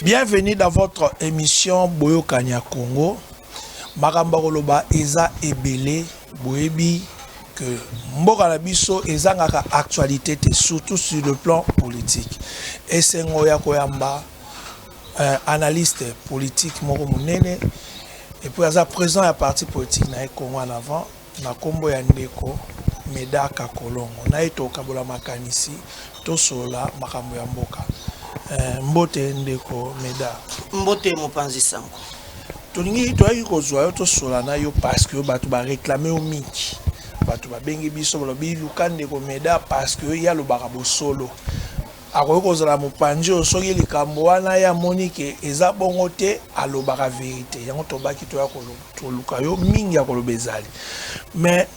Bienvenue dans votre émission Boyo Kanya Congo. Makamba koloba eza ebele boyebi que mboka na biso ezangaka actualité surtout sur le plan politique. Et c'est ngoya koyamba analyste politique moko munene et puis aza présent à parti politique na Congo en avant na kombo ya ndeko Meda Kakolongo na eto kabola makanisi to sola makambo ya mboka. Mbote ndeko Meda. Mbote mopanzi sango. Tolingi toyi kozwa yo to sola na yo parce que batu ba réclamer au miki. Batu ba bengi biso lobi lukande ko Meda parce que ya lo bakabo solo. Akoyo kozala mopanzi osoki likambo wana ya Monique eza bongo te alobaka vérité. Yango to baki to ya ko luka yo mingi ya kolobezali. Mais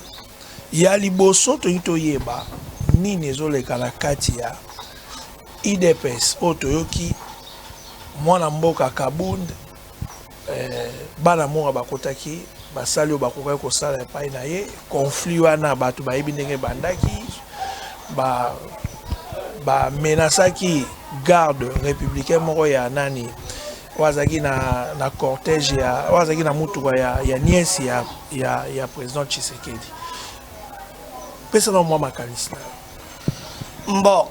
ya liboso to yeba nini ezoleka na kati ya IDPS otoyoki mwana mboka Kabund bana monga bakotaki basali o bakoka ko sala epai na ye conflit wana batu bayebi ndenge bandaki ba menasaki garde républicain moko ya nani wazaki na cortège ya wazaki na mutuka ya niesi ya président Tshisekedi pesa na mwa makanisi bon.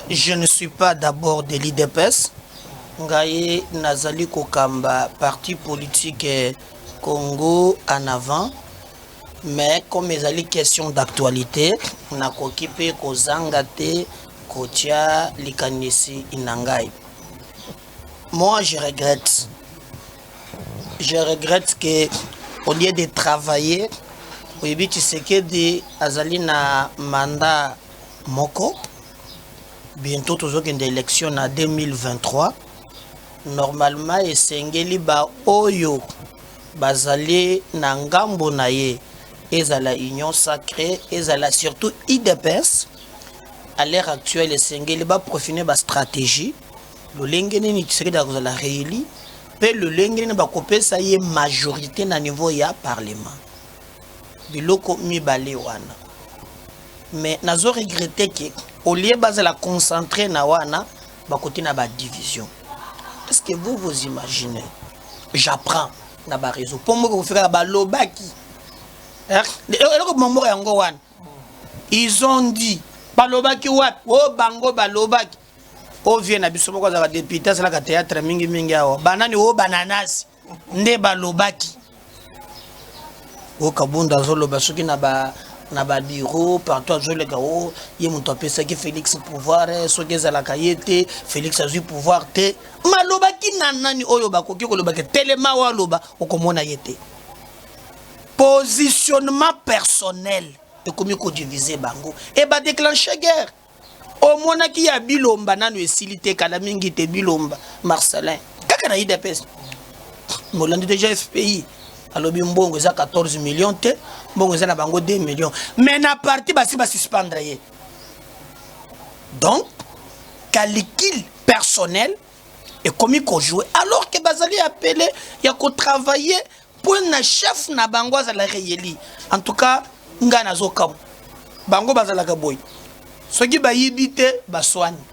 Je ne suis pas d'abord de l'IDPS. Ngaye Nazali Kokamba, parti politique Congo en avant. Mais comme il y a des questions d'actualité, on a occupé Kozangate, Kotia, Likanisi, Inangai. Moi, je regrette. Je regrette qu'au lieu de travailler, oui, tu sais que des Azalina mandat Moko. Bientôt toujours une élection en 2023. Normalement, et sengeli ba oyo bazali nangambo naye ezala union sacrée ezala surtout IDPS. À l'heure actuelle, et sengeli ba profiner ba stratégie. Le lengeni ni tseke da kozala rééli. Pe le lengeni ba kopesa ye majorité na niveau ya parlement. Biloko mibale wana. Mais nazo regretter que au lieu de la concentrer na wana ba côté na ba division. Est-ce que vous imaginez? J'apprends na ba réseau pour moi ko faire ba lobaki. Ils ont dit ba lobaki wat o bango ba lobaki. O vient na biso moko za député ça la théâtre mingi mingi awo. Banani o bananas nde ba lobaki. O kabunda zolo basuki na ba bureau partout je le gao il monte à penser que Félix pouvoir so geza la kayete Félix a eu pouvoir te maloba ki nanani oyo bakoki ko lobaka telema wa loba okomona yete positionnement personnel et comme ko diviser bango et ba déclencher guerre au mona ki ya bilomba nanu esilité kala mingi te bilomba Marcelin kaka na IDPS molandi déjà FPI alors mbongo za 14 millions te mbongo za na bango 2 millions mais na parti basi ba suspendre ye donc calcul personnel et comme ko jouer alors que bazali appelé ya ko travailler pour na chef na bango za la réeli en tout cas ngana zo kam bango bazala ka boy soki ba yibite ba soani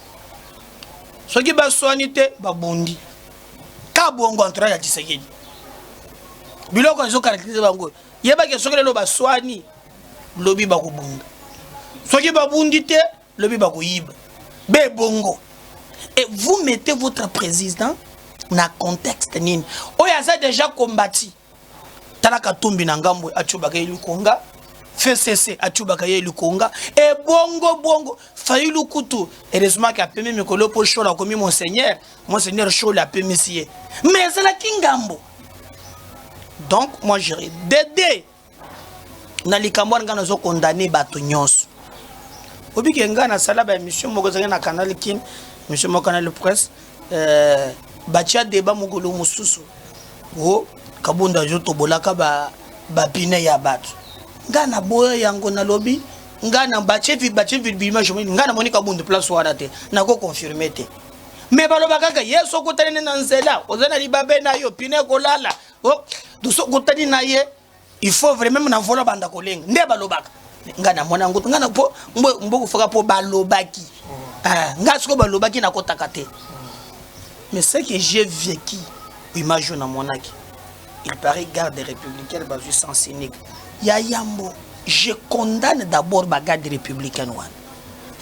soki ba soani te ba bondi ka bongo entre ya Tshisekedi biloko zo caractériser bango yeba ke soki lo ba soani lobi ba kubunda soki ba bundi te lobi ba kuyiba be bongo et vous mettez votre président na contexte nini oya za déjà combattu talaka tumbi na ngambo achubaka yeli konga FCC achubaka yeli konga et bongo failu kutu heureusement qu'a permis mikolo pour chola comme monseigneur chola permis sié mais c'est la kingambo. Donc, moi, je dédé. Na likambo ngana zo condamner bato nyonso. Obi ke ngana sala ba émission moko na canal kin, émission moko canal presse batia débat mokolo mususu. O kabunda jo to bolaka ba pine ya bato. Ngana boya yango na lobby, ngana batie bima jomi ngana moni kabunda place wana te. Na ko confirmer te. Mais balobaka ka yeso ko tane na nzela, ozana libabe na yo pine ko lala. Oh, il faut vraiment na vola banda kolenga nde balobaka ngana mwana ngoto ngana po mbo faka po balobaki nga siko balobaki na kotaka te. Mais ce que j'ai vécu imagine na monaki il paraît garde républicaine basé sans cynique ya yambo je condamne d'abord ba garde républicaine wana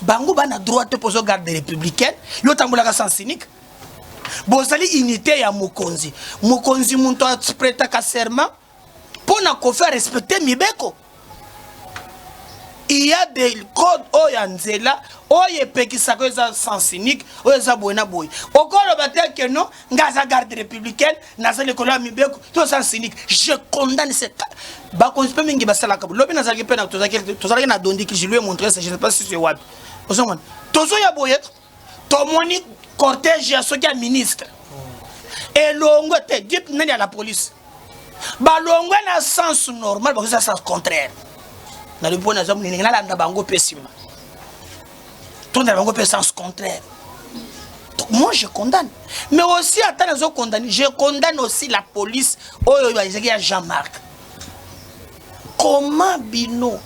bango bana droit te poser garde républicaine yo tambolaka sans cynique bozali unité ya mokonzi muntu a prêta ka serment pour na ko faire respecter mibeko. Il y a des codes oyanzela oye pekisako eza sans cynique oza boyena boy okolo batel que non ngaza garde républicaine naza le kola mibeko to sans cynique je condamne cette ba konsipe mingi basala ka lobi naza ke pena tozaki na dondi ki je lui ai montré ça je sais pas si c'est wapi ozomon tozo ya boyet to moni cortège ya soki ya ministre et longo te dit nani à la police ba longo na sens normal ba ça sens contraire na le bon azam ni ngala na bango pessima tout na bango sens contraire. Donc moi je condamne mais aussi attends les autres condamner je condamne aussi la police oyo ya Jean-Marc comment bino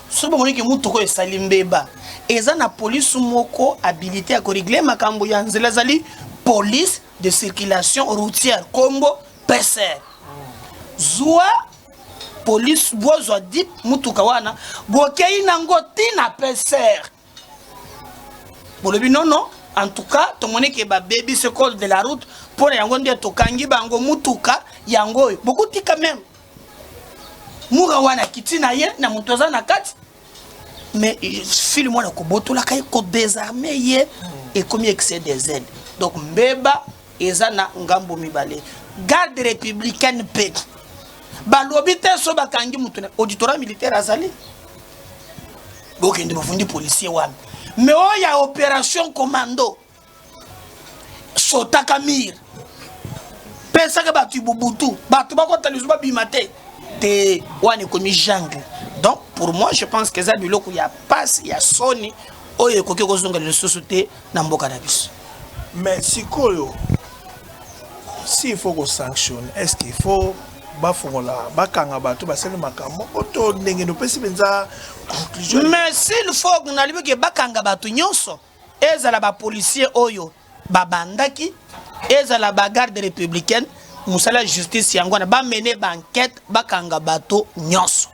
so ba moni ke mutu ko esalimbeba eza na police moko habilité à régler makambo ya nzela zali police de circulation routière combo PCR zwa police bozo dit mutuka wana bokei nango tina PCR bolobi non en tout cas to moni ke ba baby se code de la route pour yango ndia to kangi bango mutuka yango beaucoup tika même mura wana kitina ye na mutoza na kati mais film moi ko botola kay ko désarmer ye et comme excès des ailes donc mbeba ezana ngambo mibale garde républicaine pe balobi te so bakangi mutuna auditorat militaire azali bokende bafundi policier wana mais oya opération commando sota kamir pesa ka batu bubutu batu bakota lizuba bimate te wana komi jungle. Donc pour moi je pense que ça biloko ya passe ya soni oyo koke kozonga le société na mboka na biso. Mais sikoyo s'il faut qu'on sanctionne est-ce qu'il faut bafongola bakanga bato basele makambo oto ndenge no pesi benza conclusion. Mais s'il faut qu'on alibe ke bakanga bato nyonso ezala ba policier oyo babandaki ezala ba garde républicaine musala justice yango na ba mener ba enquête bakanga bato nyonso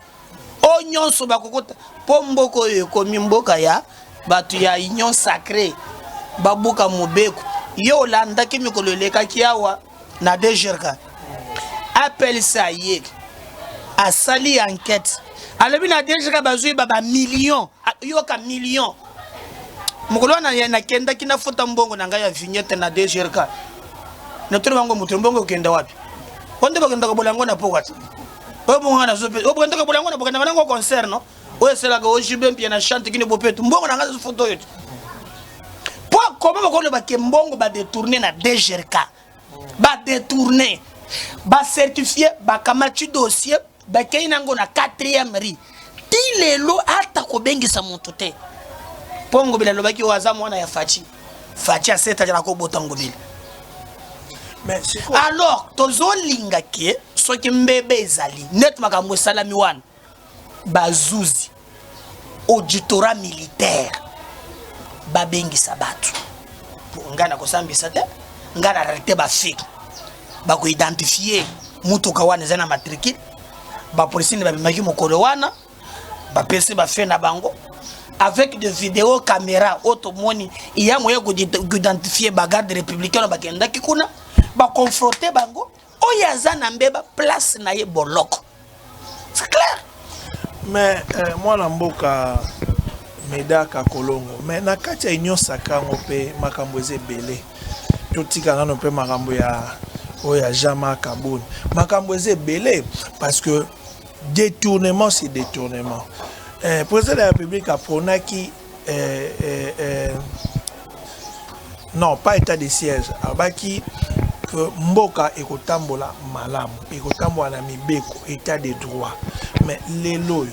o nyonso bakokota po mboko oyo komi mboka ya bato ya union sacrée babuka mobeko yo landaki mikolo lekaki awa na DGRK appelle ça yek a sali enquête alobi na DGRK bazui baba million yo ka million mukolo na kenda kina futa mbongo na ngaya vignette na DGRK na turu bango mutu mbongo kenda wapi onde bakenda ko bolango na pokati o bonga na zope o bakenda ko bolango na bakenda bango concert no o sela ko jibe mpia na chante kini bopetu mbongo na ngaza photo yote po comment bakolo ba mbongo ba détourner na DGRK ba détourner ba certifié ba kamati dossier ba keinango na 4e ri ti lelo ata ko bengisa muntu te pongo bila lobaki waza mwana ya fachi aseta jana ko botango bila. Mais alors tozo linga ke soki mbebe ezali net makambo salami wana bazuzi auditorat militaire babengisa batu ngana ko sambisa te ngana arrêter ba fake ba ko identifier mutuka wana zana matricule ba police ni ba bimaki mokolo wana ba pese ba fait na bango avec des vidéos caméra automoni iya moye ko identifier ba garde républicain ba kenda kikuna ba confronter bango oyaza na mbeba place na ye boloko. C'est clair. Mais moi na mboka medaka kolongo mais na kati ya union sakango pe makambo ezebele totika ngano pe makambo ya oya Jean-Marc Kaboni makambo ezebele parce que détournement c'est détournement. Président de la République a pronaki non pas état de siège abaki que mboka ekotambola malamu ekotambola na mibeko état de droit mais lelo yo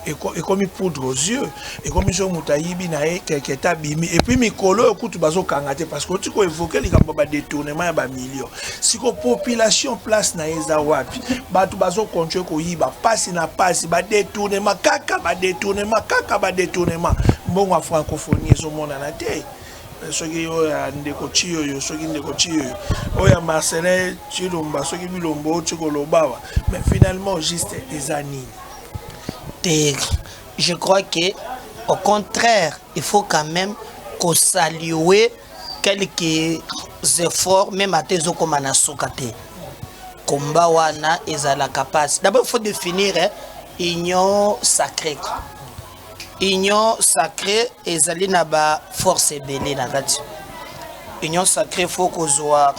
ekomi poudre aux yeux ekomi so mutayibi na e keketa bimi et puis mikolo okutu bazo kangate parce que tu ko évoquer likambo ba détournement ya ba millions siko population place na eza wapi batu bazo continuer ko yiba passe na passe ba détournement kaka ba détournement mbongo francophonie ezo mona na te soki oya ndeko chiyo yo soki ndeko chiyo oya Marcelin Chilomba soki bilombo chikolobawa mais finalement juste des années. Je crois que au contraire, il faut quand même qu'on salue quelques efforts, même à tes okomana sokate. Combat wana ezala capacité. D'abord, il faut définir union sacrée. Union sacrée ezali na ba force belé na kati. Union sacrée faut qu'on soit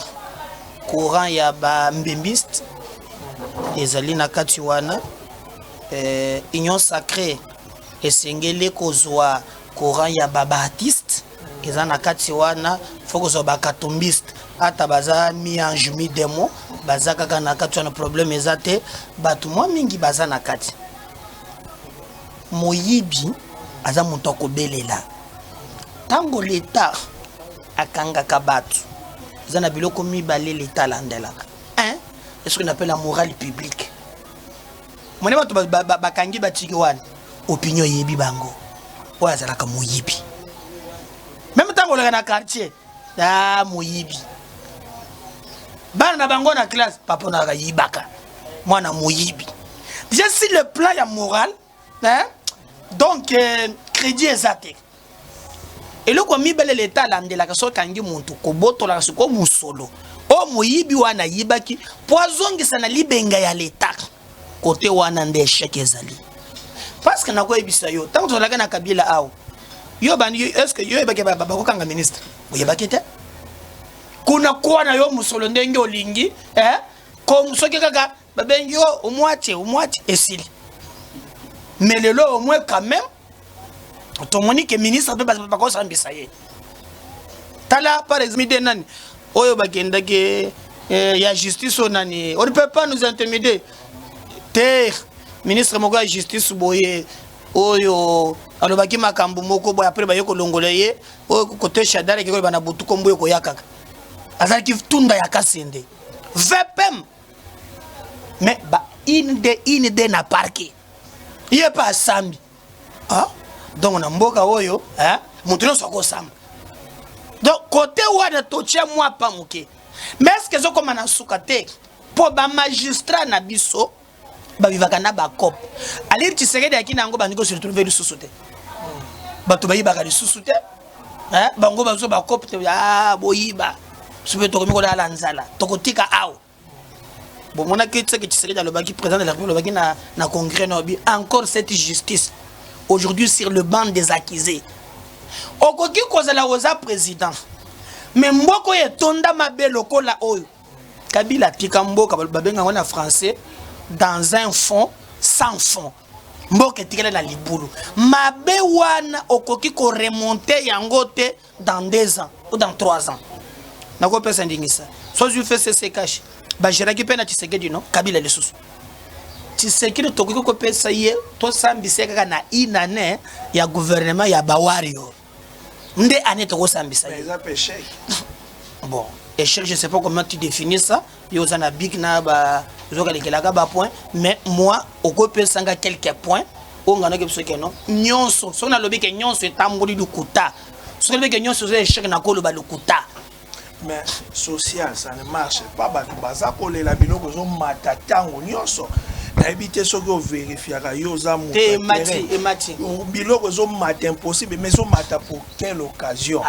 courant ya ba mbembiste ezali na kati wana. Union sacrée esengeli kozwa courant ya babaptiste eza na kati wana faut kozwa bakatombiste ata baza mi ange mi démon baza kaka na kati wana problème eza te bato mwa mingi baza na kati moyibi aza moto akobelela ntango leta akangaka bato eza na biloko mibale leta alandelaka est-ce qu'on appelle la morale publique. Mone bato bakangi batiki wana opinion yebi bango oyo azalaka moyibi même ntango oleka na quartier moyibi bana na bango na classe papa onaka yibaka mwana moyibi déjà si le plan ya moral donc crédit eza te eloko mibale leta alandelaka so kangi muntu kobotolaka siko musolo o moyibi wana yibaki po azongisa na libenga ya leta côté wana nde échec ezali parce que nako ebisa yo tant que na Kabila awo yo bandi est-ce que yo ebake baba ko kanga ministre oyebaki te kuna kwa na yo musolo ndenge olingi ko musoki kaka babengi yo omwache esili mais lelo au moins quand même to moni que ministre ba ko sambisa ye tala par exemple de nani oyo bakenda ke ya justice onani on ne peut pas nous intimider. Ministre moko ya justice boye oyo alobaki makambo moko boye après ba yeko longola ye oyo côté Shadara ke ko bana butu kombo yeko yakaka azaki tunda ya kasende VPM mais ba inde na parquet il pas sambi donc na mboka oyo mutu no soko sam donc côté wana toche moi pas moké mais est-ce que zo comme na sukate po ba magistrat na biso bavivaka na bakop alir Tshisekedi akina yango bandiko se retrouver lisusu te bato bayibaka lisusu te bango bazo bakop te boyiba sobe tokomi kolala nzala tokotika awo bomona ke Tshisekedi alobaki président de la République alobaki na congrès nobi encore cette justice aujourd'hui sur le banc des accusés okoki kozala oza président mais mboko yetonda mabe lokola oyo Kabila tika mboka babenga ngona français dans un fond sans fond mboke tikela la libulu mabe wana okoki ko remonter yango te dans 2 ans ou dans 3 ans nako pesa ndingisa soit je fais ce cash ba jeraki pena Tshisekedi no Kabila lesusu Tshisekedi tokoki ko pesa ye to sambisa kaka na inane ya gouvernement ya bawario nde ane to ko sambisa ye bon échec je sais pas comment tu définis ça yo zana big na ba point mais moi au côté sanga quelques points on a que ce que non nyonso so na lobi que nyonso etamboli lukuta so lobi que nyonso échec na kolo ba lukuta mais social ça ne marche pas ba baza kolela biloko zo matatango nyonso na ebité soki o vérifiera yo za mu emati biloko zo mata impossible mais zo mata pour quelle occasion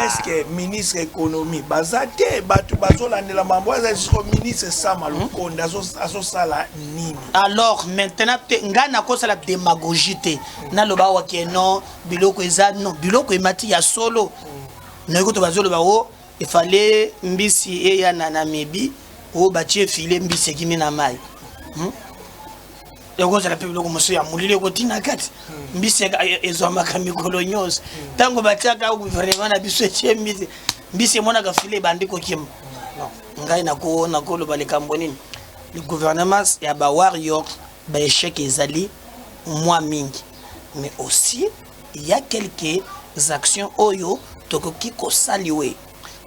est-ce que ministre économie bazate batu bazolandela mambo za ministre Sama Lukonde aso sala nini alors maintenant ngana ko sala démagogie te na loba wa ke non biloko eza non biloko emati ya solo na ko to bazolo ba o il fallait mbisi e ya na mebi o batie filer mbisi kimi na mai yoko za pepe loko moso ya mulile ko tina kati mbisi ezo makamikolo nyos tango bataka ku gouvernement na biso che mbisi mona ka filer bandiko kim non ngai na ko lo bale kambonini le gouvernement ya ba warrior ba échec ezali moi mingi. Mais aussi, il y a quelques actions oyo tokoki ko saluer.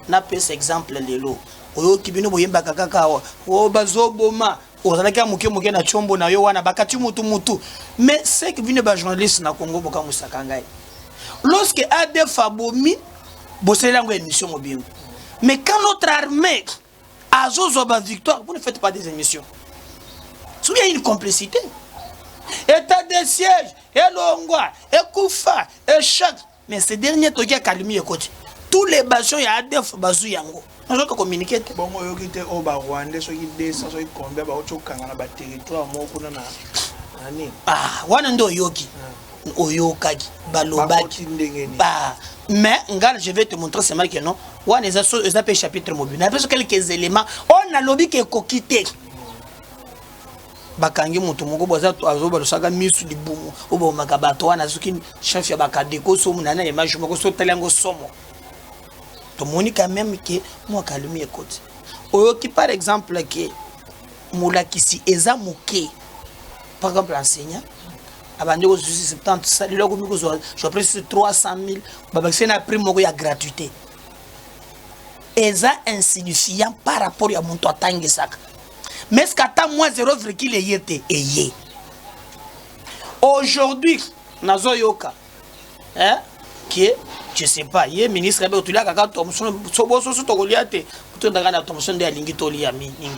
Na pese exemple lelo. Oyo kibino boyemba kaka o bazoboma. Ozalaka muke na chombo na yo wana bakati mutu. Mais c'est que vient ba journaliste na Congo boka musaka ngai. Lorsque ADF abomi, bossela ngo émission mobile. Mais quand notre armée a zozoba victoire, vous ne faites pas des émissions. Il y a une complicité. État de siège, et l'ongwa, et koufa, et chaque. Mais ces derniers trucs à calmer côté. Tous les bastions, il y a ADF bazou yango. On doit communiquer. Bon, moi, je suis au Rwanda, je suis descend, je suis combien de territoire, moi, Wanando yoki. Oyokaki, balobaki. Mais je vais te montrer c'est mal que non. On les a chapitre mobile. On a quelques éléments. On a lobby qui est coquité. Bakangi mutu moko boza azoba lusaka misu libumu obo makabato wana zuki chef ya bakadeko so munana image moko so telengo somo. To moni quand même que moi kalumi écoute. Oyoki par exemple que mulakisi eza muke. Par exemple enseignant abandi ko 70 ça lelo ko miko je précise 300 000 babakise na prime moko ya gratuité. Eza insignifiant par rapport à mon totangi saka. Mais ce qu'attend moi 0,1 et aujourd'hui, nazo yoka, hein, qui je sais pas, il ministre avec tout là kaka Thomson, soboso so tokoliate, tout dans la Thomson de lingi tolia mingi.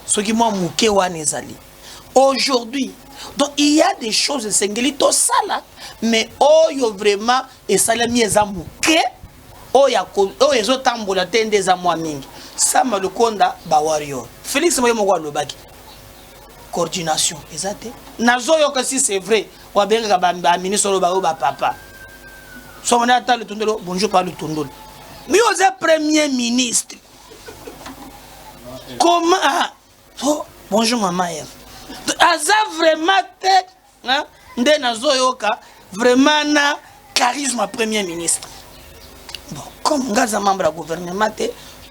Ce qui moi muke wanezali. Aujourd'hui, donc il y a des choses sengeli to sala, mais oyo vraiment et salami ezamuke, oya ko oyezo tambola tende za moi mingi. Sama Lukonda ba warrior. Félix Moyemogwa lobaki. Coordination, exacte. Nazo yoka si c'est vrai. Wa benga ba ministre ba papa. So on attend le tondolo, bonjour par le tondolo. Mais vous êtes premier ministre. Comment oh, bonjour maman. Aza vraiment tête, hein? Nde nazo yoka vraiment na charisme premier ministre. Bon, comme ngaza membre du gouvernement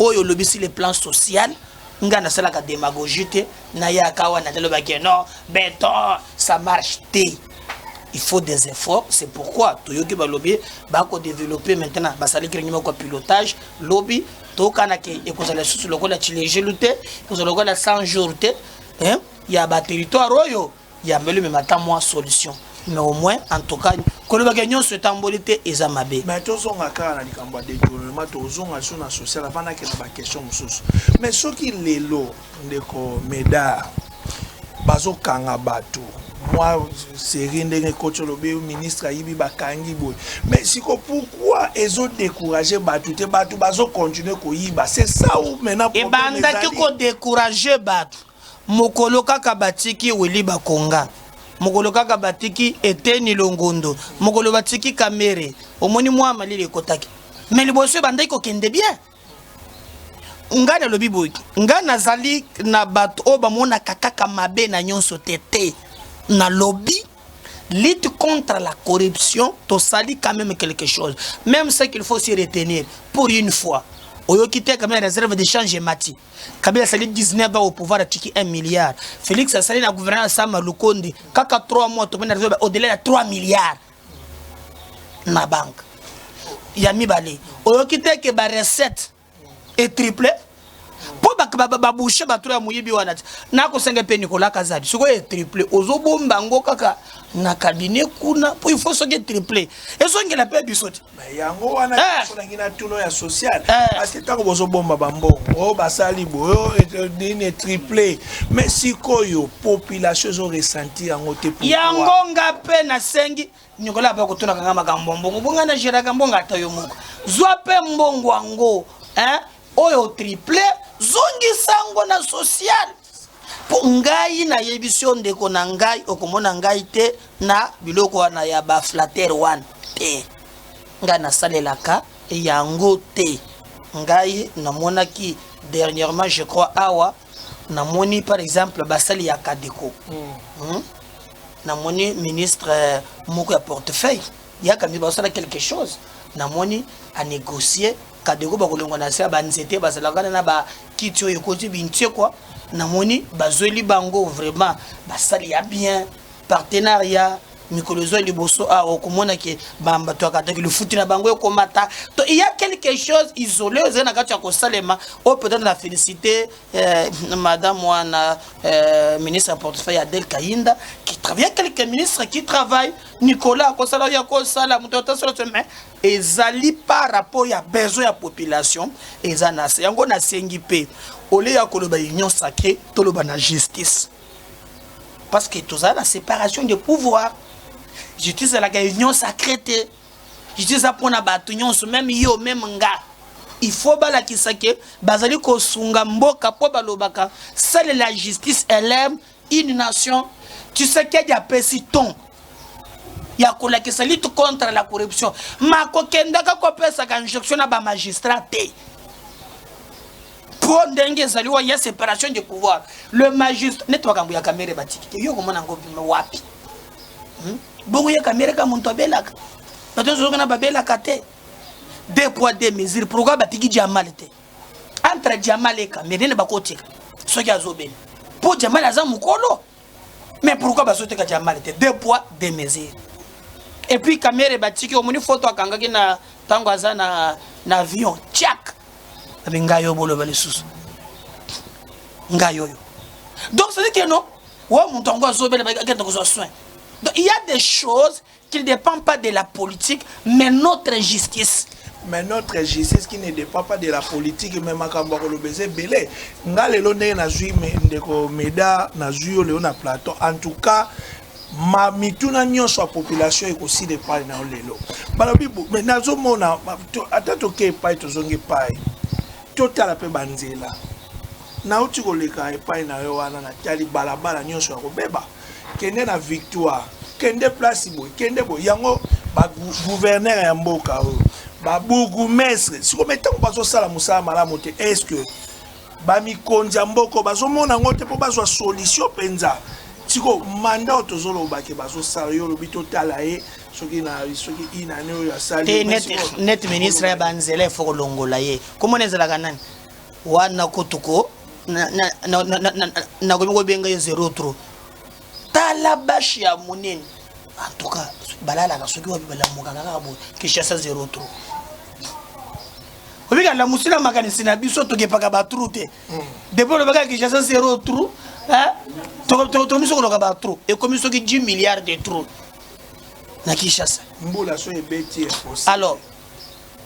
oyo lobisi le plan social ngana sala ka démagogie te na ya kawa na telo bakeno non béton ça marche te. Il faut des efforts, c'est pourquoi toyoki ba lobby ba ko développer maintenant ba sali créer ko pilotage lobby to kana ke e ko sala susu lokola chileje luté ko sala lokola 100 jours te hein ya ba territoire oyo ya mbele me mata moi solution. Mais au moins en tout cas que le bagagnon se tambolité et zamabe mais tous on a quand on a des détournements tous on a sur la sociale avant qu'il y ait des questions mais ce qui les lots de meda bazo kanga bato moi c'est rien de coach le ministre Ayibi Bakangi boy mais si pourquoi ils ont découragé bato te bato bazo continuer ko yiba c'est ça ou maintenant et banda ki ko décourager bato mokolo kaka batiki weli bakonga mokolo kaka batiki eteni longondo mokolo batiki kamere omoni mwa malile kotaki mais liboso bandai ko kende bien ngana lobi boy ngana zali na bato oba mona kakaka mabe na nyonso tete na lobby lutte contre la corruption to sali quand même quelque chose même ce qu'il faut se retenir pour une fois oyo kité quand même réserve de change mati Kabila sali 19 ans au pouvoir tiki 1 milliard Félix a sali na gouverneur Sama Lukonde kaka 3 mois to mena réserve au-delà de 3 milliards na banque ya mibale oyo kité que ba recette est triplé po ba boucher ba to ya muyibi wana na ko senga pe Nicolas Kazadi soko est triplé ozo bomba ngo kaka na cabinet kuna po il faut so get triplé et so ngela pe bisoti mais yango wana so ngina tuno ya social parce que tango bozo bomba bambo o basali bo dine triplé mais sikoyo population zo ressentir yango te pour yango ngape na sengi Nicolas ba ko tuna kanga makambo mbongo bonga na jera kambongo atayo moko zwa pe mbongo ngo oyo triplé zongi sango na social po ngai na yebision de ko na ngai okomona ngai te na biloko wana ya ba flatter one te ngai na salelaka yango te ngai na monaki dernièrement je crois awa na moni par exemple basali ya Kadeko na moni ministre moko ya portefeuille ya kambi basala quelque chose na moni à négocier Kadeko ba kolonga na sa ba nzete bazalaka na ba kiti oyo koti bintie quoi na moni bazoli bango vraiment basali ya bien partenariat Mikolozo et Liboso a okomona ke bamba to akata ke le foot na bango komata to il y a quelque chose isolé aux na kati ya ko salema o peut-être la féliciter madame wana ministre portefeuille Adel Kainda qui travaille quelques ministres qui travaillent Nicolas ko sala ya ko sala muto sala mais ezali par rapport ya besoin ya population ezana se yango na sengi pe ole ya koloba union sacrée to loba na justice parce que tout ça la séparation des pouvoirs. Justice la union sacrée. Justice a pour na batunion même yo même nga. Il faut bala kisake bazali ko sunga mboka po balobaka. Seule la justice elle aime une nation. Tu sais qu'il y a ton. Il y a ko la qui lutte contre la corruption. Ma ko kenda ka ko pesa ka injonction na ba magistrat te. Pour ndenge zaliwa ya séparation des pouvoirs. Le magistrat netwa kambu ya kamera batiki. Yo ko mona ngobi wapi. Bongo ya kamera ka muntu abelaka. Bato na babelaka te. Deux poids deux mesures. Pourquoi batiki Jamal te? Entre Jamal et kamera ne bakotika. Soki azobeli. Pour Jamal aza mukolo. Mais pourquoi basoteka Jamal te? Deux poids deux mesures. Et puis kamera batiki omoni photo akangaki na tango aza na avion. Tchak. Ngayo bolo bale susu. Ngayo yo. Donc c'est que non. Ouais mon tango azobeli bakenda ko soin. Donc, il y a des choses qui ne dépendent pas de la politique, mais notre justice. Mais notre justice qui ne dépend pas de la politique, mais makambo ko lobeze belé. Nga lelo ndenge na zui ndeko meda na zui lelo na plateau. En tout cas, ma mituna nyonso population ekosi de pa na lelo. Balobi mais nazo mona atato ke pa tozongi pa. Totala pe banzela. Na uti ko leka pa na yo wana na tali balabala nyonso ko beba. Kende na victoire kende place boy kende boy yango ba gouverneur ya mboka ba bourgmestre siko metango bazo sala musala malamu te est-ce que ba mikonza mboko bazo mona ngote po bazo solution penza siko mandat tozolo bake bazo sala yo lobito tala e soki ina ne ya sali net ministre ya banzela foko longola ye comment ezala kanani wana kotuko na ko benga 0-3 tala bashi ya munene en tout cas balala ka soki wapi bala mukaka ka bo Kinshasa 0-3 obika la musila makanisi na biso to kepaka ba trute depuis le baka Kinshasa 0-3 hein to miso ko ba trou et comme so ki 10 milliards de trou na Kinshasa mbula so ebeti possible. Alors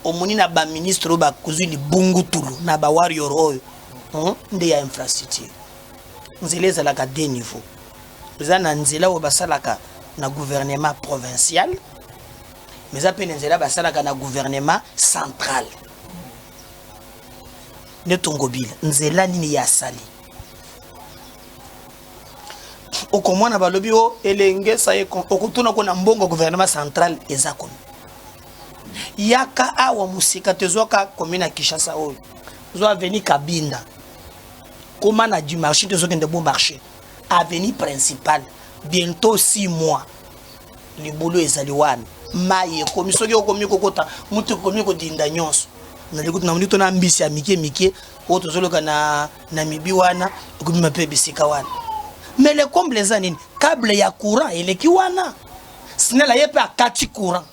omoni na ba ministre ba kuzili bungu tulu na ba warrior oyo nde ya infrastructure nzeleza la ka de niveau Zana nzela wo basalaka na gouvernement provincial mais appene nzela basalaka na gouvernement central ne tongobile nzela nini ya sali okomona balobi o elenge saye okutuna ko na mbongo gouvernement central ezako yaka awa musika tezoka commune Kinshasa oyo zo avenue Kabinda comment na du marché tezoka de bon marché avenue principale bientôt 6 mois le boulot ezali wana maye komiso ki okomi kokota mutu komi ko dinda nyonso na likutu na munito na mbisi ya mike o tozoloka na mibi wana okomi mape bisika wana mais le comble les anines câble ya courant eleki wana sinela yepe akati courant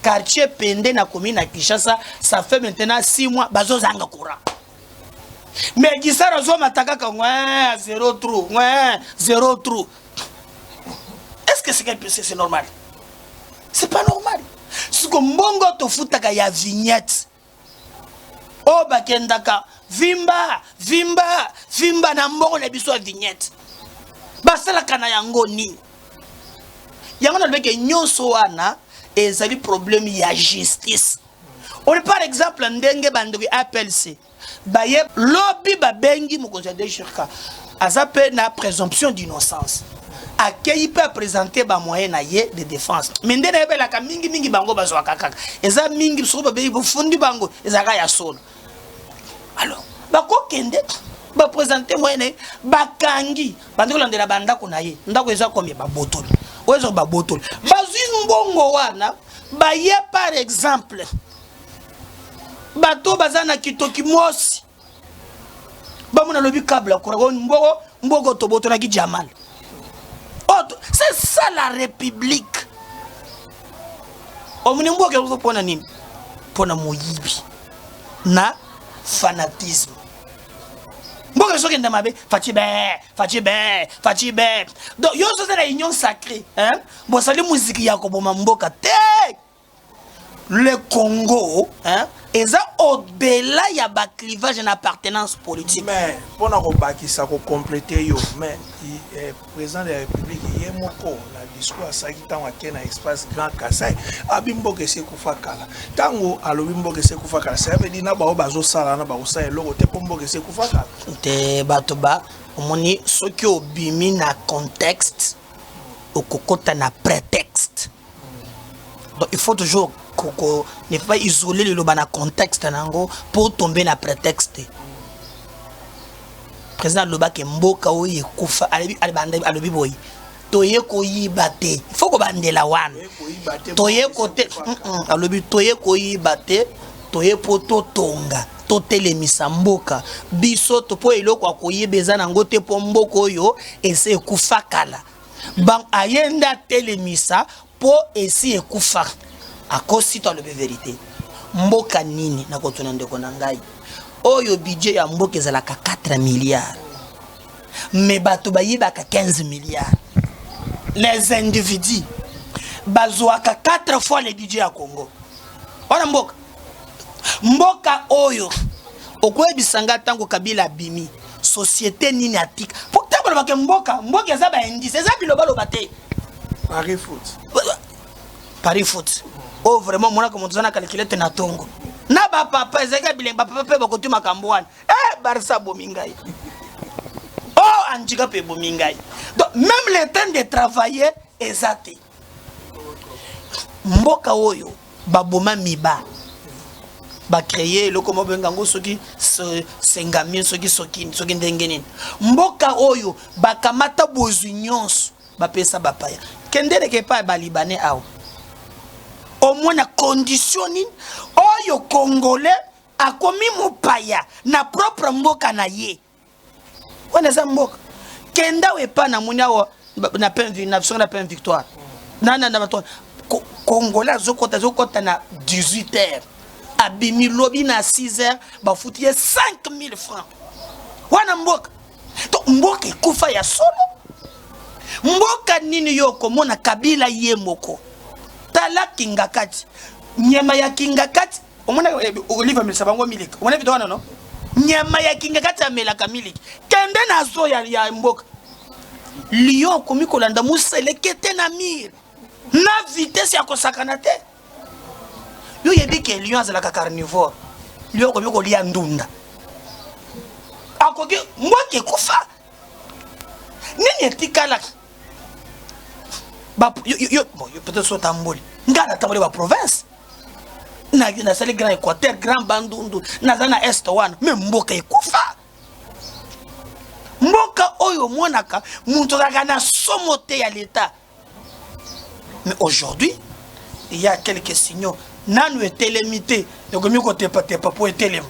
quartier pende na commune à Kinshasa ça fait maintenant 6 mois bazozanga courant. Mais qui sera zo mataka ka 0-3 0-3. Est-ce que c'est normal? C'est pas normal. Ce que mbongo to futaka ya vignette. O bakendaka vimba na mbongo na biso vignette. Basala kana yango ni. Yango na beke nyonso wana ezali problème ya justice. On par exemple ndenge bandori APLC. Baye lobby babengi mokonzi de shirka azape na présomption d'innocence akei peut présenter ba moyen na ye de défense mais ndena ebela ka mingi bango bazwa kaka eza mingi so babe bofundi bango ezaka ya solo alors bako kende ba présenter moyen bakangi bandiko landela bandako na ye ndako eza combien ba botolo ozo ba botolo bazwi mbongo wana baye par exemple bato bazana kitoki mosi bamuna lobi câble akura mbogo to boto na ki Jamal. C'est ça la République. Omni mboka ko pona nini? Pona moyibi. Na fanatisme. Mboka soki ndamabe Fachibe. Donc yo so c'est la union sacrée, hein? Bon ça les musique ya ko boma mboka te. Le Congo, hein, est au-delà il y a un clivage d'appartenance politique. Mais pour nous compléter, mais le président de la République, il y a un discours à ça qui est en espace Grand Kassai. Abimbo que c'est Koufakala. Tango à l'obimbo que c'est Koufakala. Ça veut dire que nous avons sala na baosa et l'autre pombo que c'est Koufakala. Te batoba, on dit ce qui est bimi na contexte, au kokota na prétexte. Donc il faut toujours ne faut pas isoler le contexte pour tomber dans le prétexte. Président Loba ke mboka oye kufa alobi boy. Toye ko yibate. Il faut ko bandela wana. Toye kote alobi toye ko yibate, toye poto tonga. Totelemisa mboka. Biso to po eloko ko yebeza nango te po mboka oyo ese kufa kala. Bang ayenda telemisa po esi ekufa. A cause toi le vérité. Mboka nini na kotuna ndeko na ngai. Oyo budget ya mboka ezalaka 4 milliards. Mais bato bayibaka 15 milliards. Les individus bazwaka 4 fois le budget ya Congo. Wana mboka. Mboka oyo okwebisanga tango Kabila bimi. Société nini atika. Pourtant ko baka mboka eza ba indice eza biloba lobate. Paris foot. Paris foot. Oh vraiment mona ko mutuzana calculate na tongo. Na ba papa ezeka bilemba papa pe bakotuma kambwana. Barça bomingai. Oh anjika pe bomingai. Donc même le temps de travailler ezate. Mboka oyo baboma miba. Ba créer le komo bengango soki sengami soki ndengeni. Mboka oyo bakamata bozunyons ba pesa bapaya. Kendele ke pa ba libanais awo. Au moins na conditionné oyo congolais a commis mopaya na propre mboka na ye. On est mboka kenda we pa na munya na pen victoire. Na bato congolais zokota na 18h. Abimi lobby na 6h ba foutie 5000 francs. Wana mboka. To mboka kufa ya solo. Mboka nini yoko mona Kabila ye moko. Tala kingakati nyama ya kingakati omona Oliver Misabango miliki omona vitu wana no nyama ya kingakati amelaka miliki kende na zo ya mboka lion komi kolanda muselekete na mir na vitesse ya kosakana te yo yebi ke lion azalaka carnivore lion komi kolia ndunda akoki mboka kufa nini etikala yo peut-être soit tamboli ngana tamboli ba province na sali grand Équateur grand bandundu na zana est one mais mboka ekufa mboka oyo monaka muntu na somote ya l'état. Mais aujourd'hui il y a quelques signaux nanu etelemité de komi ko tepa pour etelem.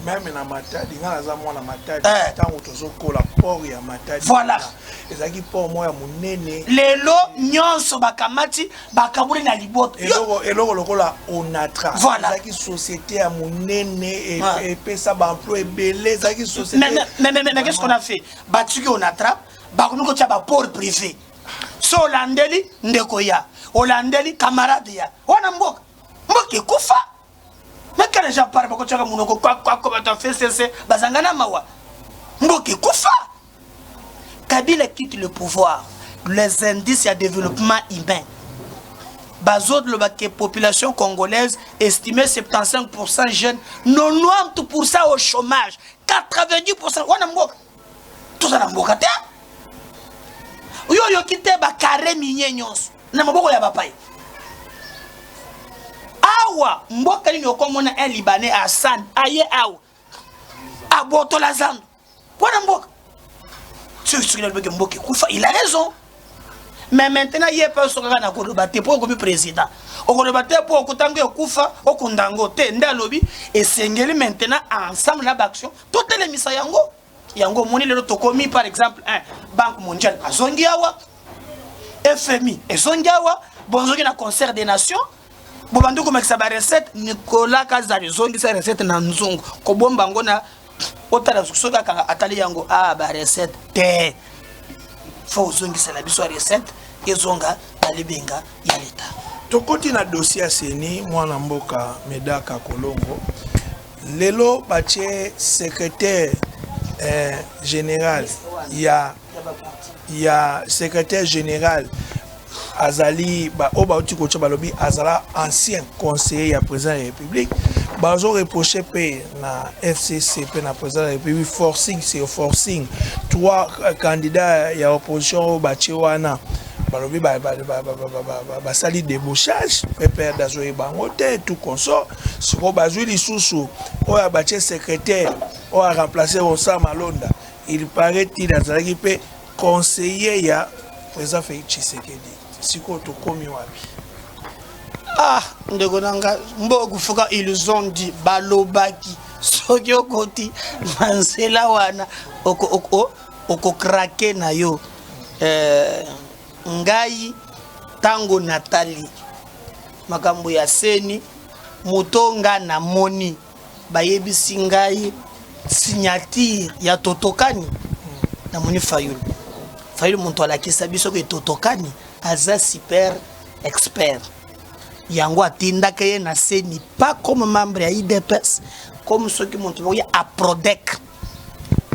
Même na Matadi ngana za mwana Matadi tango tozokola port ya Matadi. Voilà. Ezaki port moya munene. Lelo nyonso bakamati bakabuli na liboto. Eloko lokola Onatra. Voilà. Ezaki société ya munene et pesa ba emploi belé ezaki société. Mais qu'est-ce qu'on a fait? Batuki Onatra, bakomi ko tia ba port privé. So Landeli ndeko ya. Olandeli camarade ya. Wana mboka. Mboka kufa. Mais quand les gens parlent, quand tu as un fait, bazangana mawa. Mboki kufa. Kabila quitte le pouvoir. Les indices à développement humain. Bazot le population congolaise estimée 75% jeunes, 90% au chômage, 90%. On a mboka. Tout ça na mboka te. Yo kite ba carré minyenyos. Na maboko ya bapai. Awa mboka ni okomona un Libanais à San aye awa aboto la zando wana mboka il a raison mais maintenant il est pas sur na ko battre pour comme président o ko battre pour ko tango kufa o kundango te ndalobi et sengeli maintenant ensemble la action totele misa yango moni le to komi par exemple un banque mondiale azongi awa FMI ezongiawa bonzoki na concert des nations bobandu komekisa ba recette Nicolas Kazali zongisa recette na nzungu kobomba ngo na otala soki akanga atali yango ba recette te faut zongisa la biso recette ezonga balibenga ya leta. Tokoti na dossier seni mwana mboka Medaka Kolongo lelo bache secrétaire général ya secrétaire général Azali Oba Otikocha Balobi Azala ancien conseiller ya président de la République bazo reproché pe na FCC pe na président de la République forcing trois candidats ya opposition bache wana balobi basali débauchage pépère dazoye bango te tout consort siko bazwi lisusu oya bache secrétaire oya remplacer Rosa Malonda il paraît-il azalaki pe conseiller ya président Félix Tshisekedi siko to komi wapi ndeko nanga mboku fuka illusion di balobaki soki okoti mansela wana oko krake na yo ngai tango Nathalie makambo ya seni mutonga na moni bayebisi ngai signature ya totokani na moni Fayulu muntu alakisa biso ke totokani aza super expert yango atindaka ye na seni pas comme membre ya IDPS comme soki muntu ya aprodec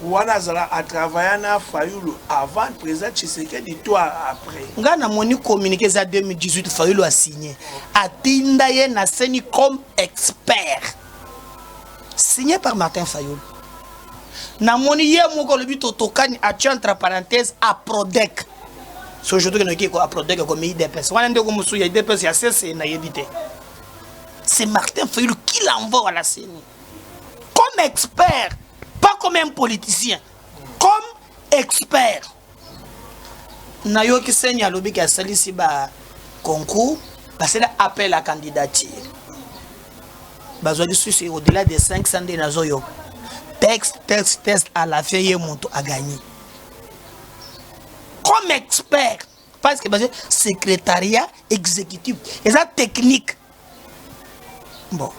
wana zala a travaillé na Fayulu avant président Tshisekedi toi après ngana moni communiqué za 2018 Fayulu a signé atinda ye na seni comme expert signé par Martin Fayulu na moni ye moko le bito tokani a entre parenthèses a prodec so je dois que a prodec comme IDPS wana ndeko musu ya IDPS ya CC na yebite c'est Martin Fayulu qui l'envoie à la CENI comme expert, pas comme un politicien, comme expert. Nayoki Seni a lobby qui a sali si ba concours, parce que appel à candidature. Bazwa di au-delà de 500 de nazoyo. Texte à la fin yemonto a gagné. Comme expert, parce que secrétariat exécutif, et ça technique. Bon,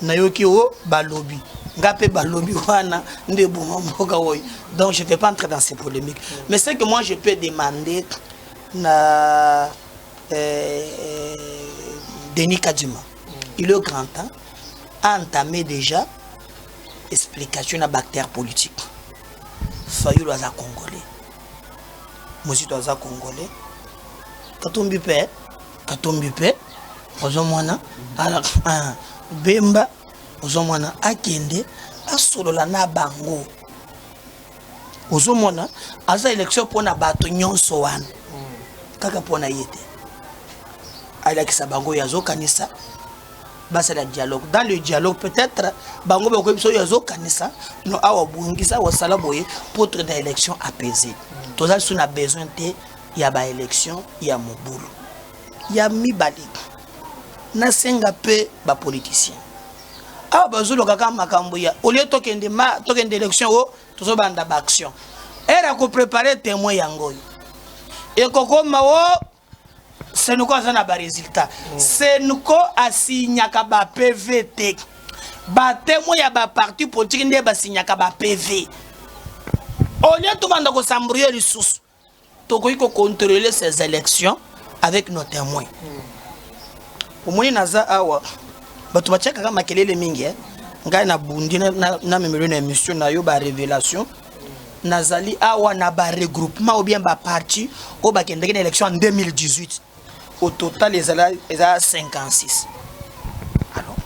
nayoki o balobi, ngape balobi wana nde bon mboka woy. Donc je ne vais pas entrer dans ces polémiques. Mais c'est que moi je peux demander na Denis Kadima. Il est grand temps a entamé déjà explication à bactère politique. Fayulu aza congolais. Mosito aza congolais. Katumbi pe. Ozomwana ala Bemba ozomwana akende asolola na bango. Ozomwana aza élection pona bato nyonso wana. Kaka pona yete. Alakisa bango yazo kanisa. Basa la dialogue. Dans le dialogue peut-être bango bako biso yazo kanisa no awa bungisa wa sala boye pour une élection apaisée. Tout ça on a besoin de ya ba élection ya mobulu. Ya mibali. Na senga pe ba politicien. Ah bazolo kaka makambo ya au lieu tokende élection o tozo banda ba action. Era ko préparer témoin yangoy. Et kokoma o senuko azana ba résultat. Senuko asignaka ba PVT. Ba témoin ya ba parti politique ndé ba signaka ba PV. Au lieu to banda ko sambrouiller les sous. Tokoyi ko contrôler ces élections avec nos témoins. Omoni naza awa bato bachaka kama makelele mingi ngai na bundi na memelo na émission na yo ba révélation nazali awa na ba regroupement ou bien ba parti au ba kende na élection en 2018 au total les a 56. Alors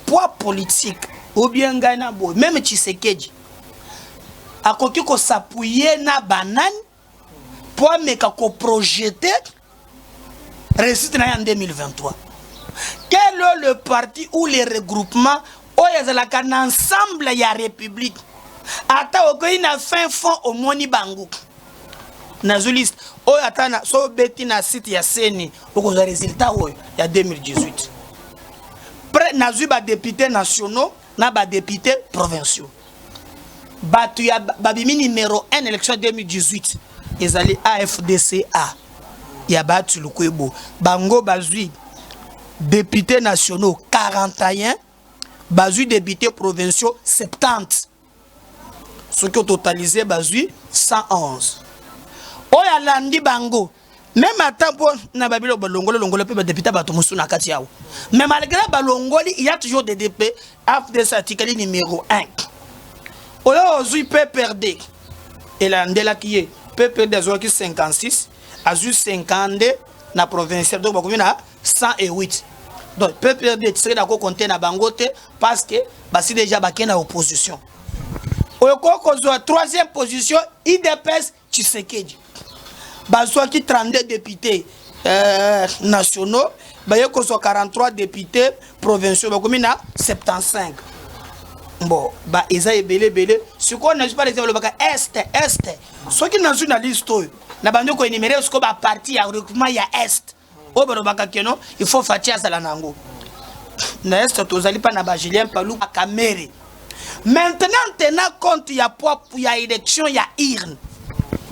poids politique ou bien ngai na boy même Tshisekedi akoki ko s'appuyer na banane pour meka ko projeter réussite en 2023. Quel est le parti ou les regroupements où il y a un ensemble de la République? Ata oko ina fin fond au moni bangu. Nazuliste, o atana so beti na site ya Seni, oko za résultat o ya 2018. Près nazu ba députés nationaux, na ba députés provinciaux. Batu ya babimi numéro 1 élection 2018. ezali AFDCA ya batu lukwebo bango bazui députés nationaux 41 bazui députés provinciaux 70 ce qui ont totalisé bazui 111 oya landi bango même attends pour na babilo longolo pe ba député bato musuna kati yawo mais malgré balongoli il y a toujours des DP AFDC article numéro 1 oya ozui PPRD et la ndela qui est PPRD azoki 56 azu 52 na provincial donc bakomi na 108 donc PPRD tsere na ko compter na bangote parce que basi déjà bakena opposition oyoko kozwa 3e position IDPS Tshisekedi bazwa ki 32 députés nationaux bayeko 43 députés provinciaux bakomi na 75 bon ba eza ebele ce qu'on n'a pas les baka est ce qui dans une liste na bando ko énumérer ce ko ba parti ya regroupement ya est o baro baka keno il faut fatia sala nango na est tozali pa na ba Julien Palou Kamere maintenant tenant compte ya poids ya élection ya IRN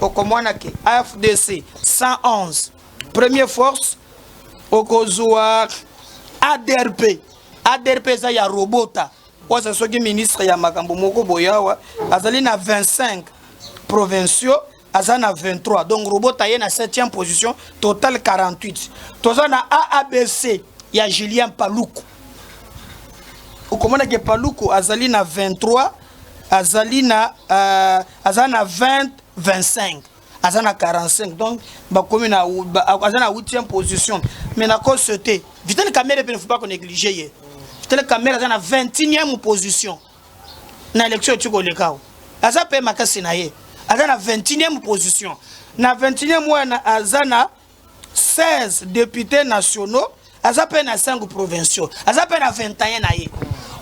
okomona ke AFDC 111 première force okozwa ADRP za ya Robota oza soki ministre ya makambo moko boyawa azali na 25 provinciaux azana 23 donc Robota ye na 7e position total 48 toza na AABC ya Julien Paluku okomona ke Paluku azali na 23 azali na azana 25 azana 45 donc bakomi na azana 8e position mais na constaté Vital Kamerhe ne faut pas qu'on néglige ye Vital Kamerhe azana 21e position na élection tuko lekao aza pe makasi na ye azana 21e position na 21e wana azana 16 députés nationaux aza pe na 5 provinciaux aza pe na 21 na ye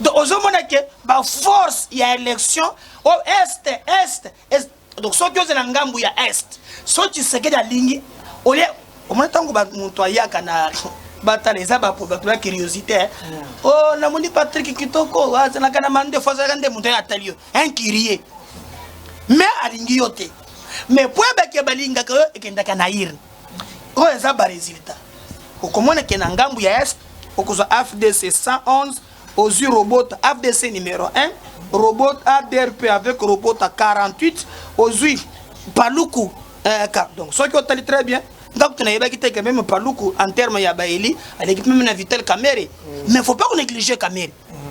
donc ozomona ke ba force ya élection au est donc so que na ngambu ya est so Tshisekedi alingi ole omona tango ba muntu ayaka na bataleza ba pour curiosité oh na moni Patrick Kitoko azana kana mande foza kande muntu ya talio un kirie mais alingi yote mais pour ba balinga ko ekenda kana ir o eza ba résultat okomona ke na ngambu ya est okozo AFDC 111 aux Robot AFDC numéro 1 Robot ADRP avec Robot à 48 aux Paluku donc ce qui est très bien donc tu n'as pas quitté quand même Paluku en termes ya Baeli à l'équipe même na Vital Kamerhe mais faut pas négliger Kamerhe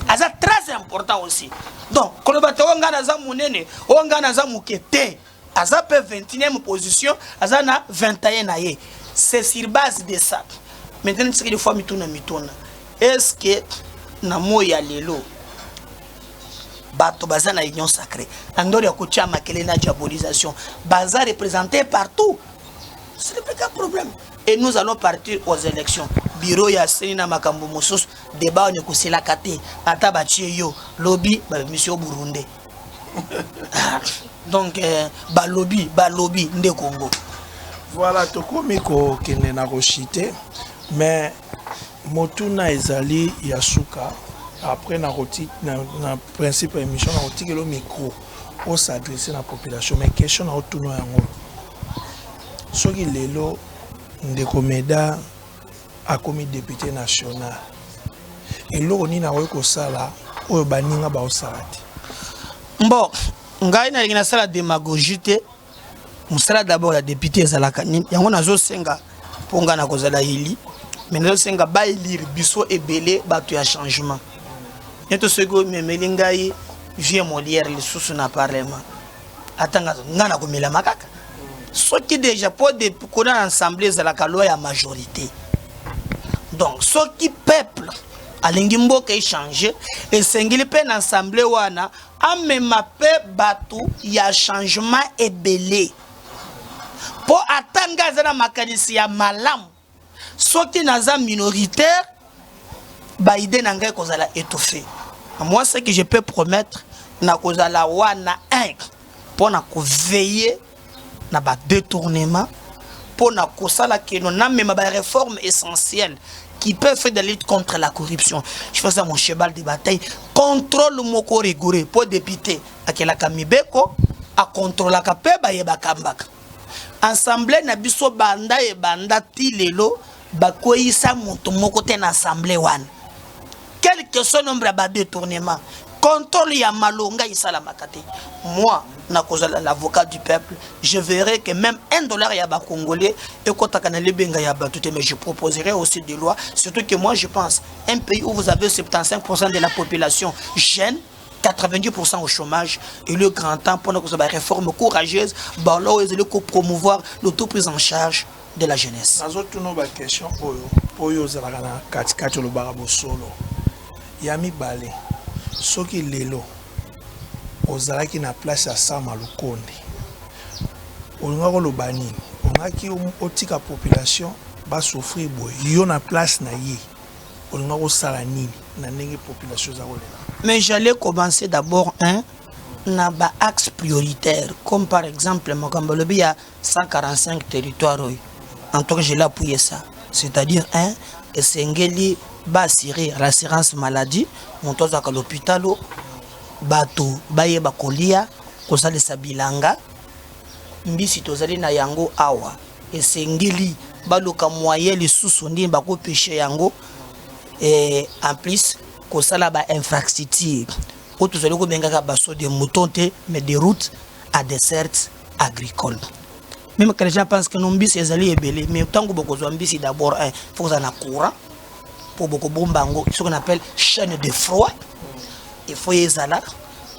c'est très important aussi donc quand on va ngana za munene o ngana za mukete aza pe 21e position aza na 21 na ye c'est sur base de ça maintenant c'est qu'il faut mituna est-ce que na moya lelo bato baza na union sacrée andori ya kotia makele na diabolisation baza représenté partout ce n'est pas un problème et nous allons partir aux élections bureau ya seni na makambo mosusu débat ne kosela kate ata batie yo lobby ba monsieur Burundi donc ba lobby nde Congo voilà tokomi ko kende na kochite mais motuna ezali ya suka après na principe émission na roti le micro on s'adresser à la population mais question na otuno yango soki lelo ndeko Meda a commis député national et loni na ko sala oyo baninga ba osalati bon ngai na ngina sala démagogie te musala d'abord la député ezalaka yango nazo senga ponga na kozala hili mais nazo senga ba élire biso ebele bato ya changement neto sego memeli ngai vie Molière le sous na parlement atanga ngana komela makaka soki déjà pour de kona assemblée za la loi ya majorité donc soki peuple alingi mboka échanger et sengili pe na assemblée wana amema pe batu ya changement ebele pour atanga za na makanisi ya malamu soki naza minoritaire ba idée na ngai kozala étouffé. Moi ce que je peux promettre na kozala wana 1 pour na ko veiller na ba détournement pour na kosala que non na même ba réforme essentielle qui peut faire de lutte contre la corruption. Je fais ça mon cheval de bataille contrôle moko rigoureux pour député akela kamibeko a contrôler ka pe ba yeba kambaka assemblée na biso banda e banda ti lelo bakoyisa moto moko te na assemblée wana. Quel que soit le nombre de détournements, contrôle ya malonga isala makate. Moi, l'avocat du peuple, je verrai que même $1 ya ba congolais et kotaka na lebenga ya batute, mais je proposerai aussi des lois, surtout que moi je pense un pays où vous avez 75% de la population jeune, 90% au chômage, et le grand temps pour une réforme courageuse, pour promouvoir l'auto-prise en charge de la jeunesse. Question pour Yami Balé, ce qui est là, aux Alaki na place à Sama Lukonde. On a le bani, on a qui otika population va souffrir boy. Yon a place na yé. On a au salani na nengi population zaolela. Mais j'allais commencer d'abord na ba axe prioritaire, comme par exemple Makambolobi il y a 145 territoires. En tout cas, j'ai appuyé ça. C'est-à-dire et Sengeli ba assurer l'assurance maladie, montozo à l'hôpital, bato baye bakolia, kozale sabilanga, mbisi tozali na yango awa, et Sengeli baluka moyen les sous-sondi bako péché yango, et en plus kozala ba infrastructure, où tozali ko bengaka baso de moutons mais des routes à dessertes agricoles. Même que les gens pensent que nos mbisi ezali ebele, mais tant que beaucoup mbisi d'abord faut que ça na courant. Pour beaucoup bombango, ce qu'on appelle chaîne de froid. Il faut y aller.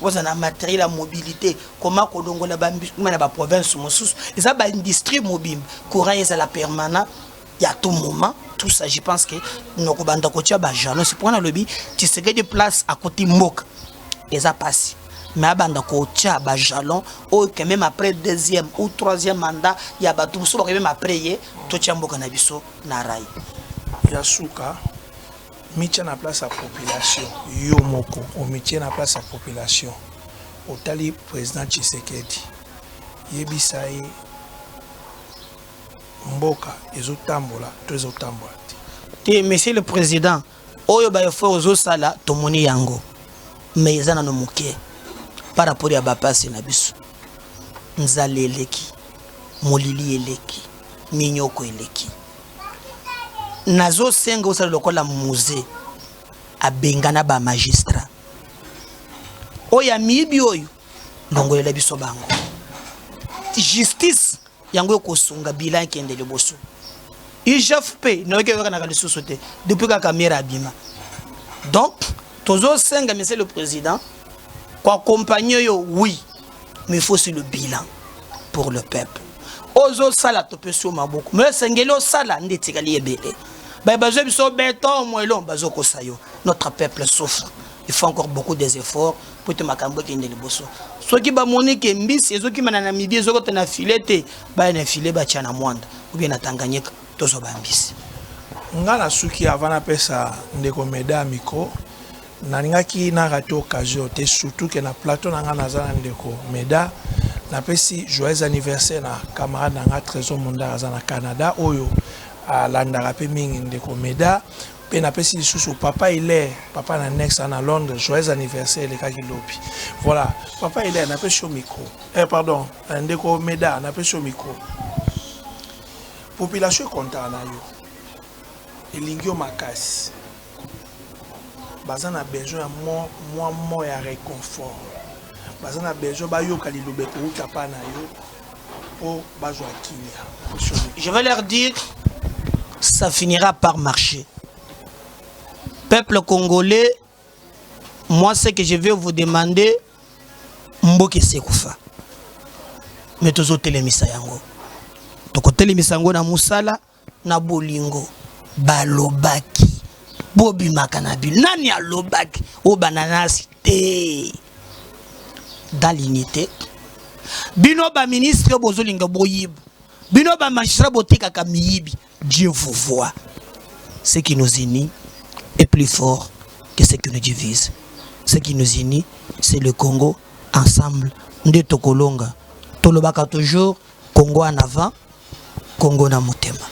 Vous avez un matériel à mobilité. Comment qu'on a la province et ça, industrie mobile. Courant est à la permanente. Il y a tout moment. Tout ça, je pense que nous avons jalon. C'est pour un lobby. Tu sais que des places à côté Mok. Et ça passe. Mais abanda kocha ba jalon ou que même après deuxième ou troisième mandat, il y a tout ça même après tout chamboka na biso na rai. Yasuka Mitia na place à population, yo moko, on mitia na place à population. Au tali président Tshisekedi, yebisaye mboka ezotambola, to ezotambola. Te monsieur le président, oyo ba yofo ozo sala tomoni yango. Mais ezana no moké par rapport ya ba passe na biso. Nzale eleki, molili eleki, minyoko eleki. Nazo senga osala lokola musée abengana ba magistrat oya mibi oyo longolela biso bango justice yango ko sunga bilan kende le boso IGFP no ke waka na lisusu te depuis ka caméra abima. Donc tozo senga monsieur le président ko accompagner yo oui mais il faut aussi le bilan pour le peuple ozo sala topesio maboko mais sengelo sala ndetikali ebele. Notre peuple souffre. Il faut encore beaucoup d'efforts pour te makambo qui ndele boso. Ceux qui ba monique mbisi ezo ki manana mibie ezo ko na filete ba na filet ba tchana mwanda ou bien na Tanganyika tozo ba mbisi. Ngana suki avana pesa ndeko meda micro nalingaki na rato occasion te surtout que na plateau na ngana za ndeko meda na pesi joyeux anniversaire na camarade na Trésor Monda za na Canada oyo à l'Andarape Ming de Comeda, puis na pesi sous papa il est papa na next à Londres, joyeux anniversaire les Kakilopi. Voilà, papa il est na pesi au micro. Pardon, de Comeda na pesi au micro. Population content na yo. Elingio makasi. Bazana besoin moi ya réconfort. Bazana besoin ba yo kalilobe ko utapa na yo pour bazwa kinya. Je vais leur dire ça finira par marcher. Peuple congolais, moi ce que je vais vous demander, mboke sekoufa. Mais tozo telemisa yango. Toko telemisa yango na musala na bolingo. Balobaki. Bobi makanabil. Nani alobaki? O bananasi te. Dans l'unité. Bino ba ministre bozolinga boyib. Bino ba magistrat botika kamiyibi. Dieu vous voit. Ce qui nous unit est plus fort que ce qui nous divise. Ce qui nous unit, c'est le Congo ensemble. Nde tokolonga. Tolobaka toujours Congo en avant, Congo na motema.